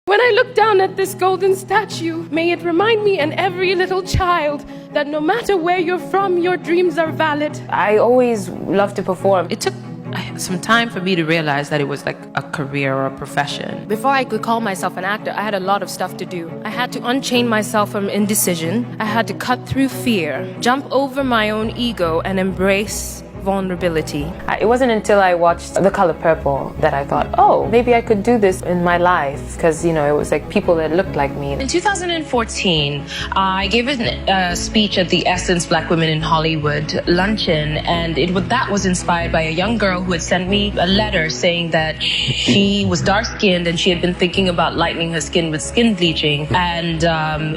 When I look down at this golden statue, may it remind me and every little child that no matter where you're from, your dreams are valid. I always love to perform. It took some time for me to realize that it was like a career or a profession. Before I could call myself an actor, I had a lot of stuff to do. I had to unchain myself from indecision. I had to cut through fear, jump over my own ego, and embrace vulnerability. It wasn't until I watched The Color Purple that I thought, oh, maybe I could do this in my life, because, you know, it was like people that looked like me. In 2014, I gave a speech at the Essence Black Women in Hollywood luncheon, and that was inspired by a young girl who had sent me a letter saying that she was dark-skinned and she had been thinking about lightening her skin with skin bleaching. And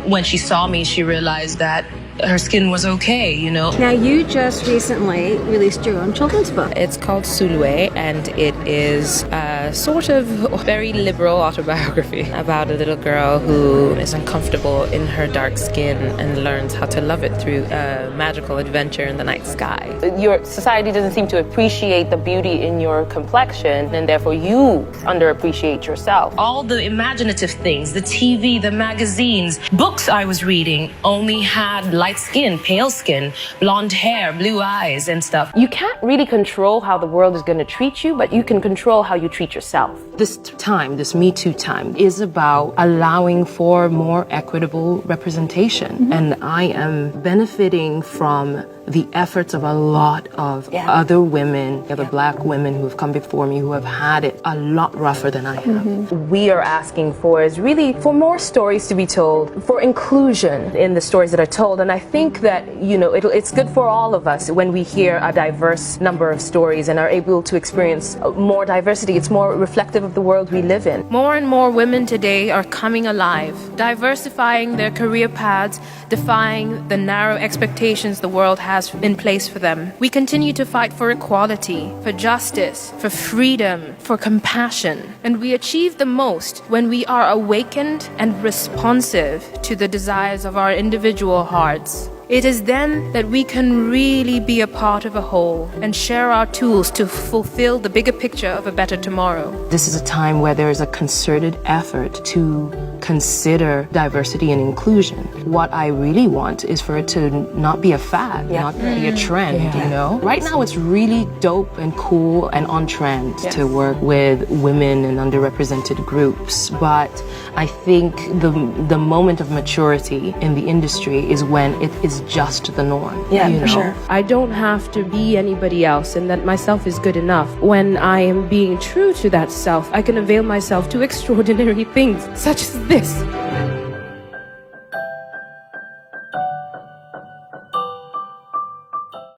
when she saw me, she realized that her skin was okay, you know. Now, you just recently released your own children's book. It's called Sulwe, and it is a sort of very liberal autobiography about a little girl who is uncomfortable in her dark skin and learns how to love it through a magical adventure in the night sky. Your society doesn't seem to appreciate the beauty in your complexion, and therefore you underappreciate yourself. All the imaginative things, the TV, the magazines, books I was reading only had light skin, pale skin, blonde hair, blue eyes and stuff. You can't really control how the world is going to treat you, but you can control how you treat yourself. This time, this Me Too time, is about allowing for more equitable representation. And I am benefiting from the efforts of a lot of other women, other Black women who have come before me who have had it a lot rougher than I have. We are asking for is really for more stories to be told, for inclusion in the stories that are told. And I think that, you know, it's good for all of us when we hear a diverse number of stories and are able to experience more diversity. It's more reflective of the world we live in. More and more women today are coming alive, diversifying their career paths, defying the narrow expectations the world has in place for them. We continue to fight for equality, for justice, for freedom, for compassion. And we achieve the most when we are awakened and responsive to the desires of our individual hearts. It is then that we can really be a part of a whole and share our tools to fulfill the bigger picture of a better tomorrow. This is a time where there is a concerted effort to consider diversity and inclusion. What I really want is for it to not be a fad, not be a trend, you know? Right now it's really dope and cool and on trend to work with women and underrepresented groups, but I think the moment of maturity in the industry is when it is just the norm. Yeah, you for know? sure. I don't have to be anybody else, and that myself is good enough. When I am being true to that self, I can avail myself to extraordinary things, such as this.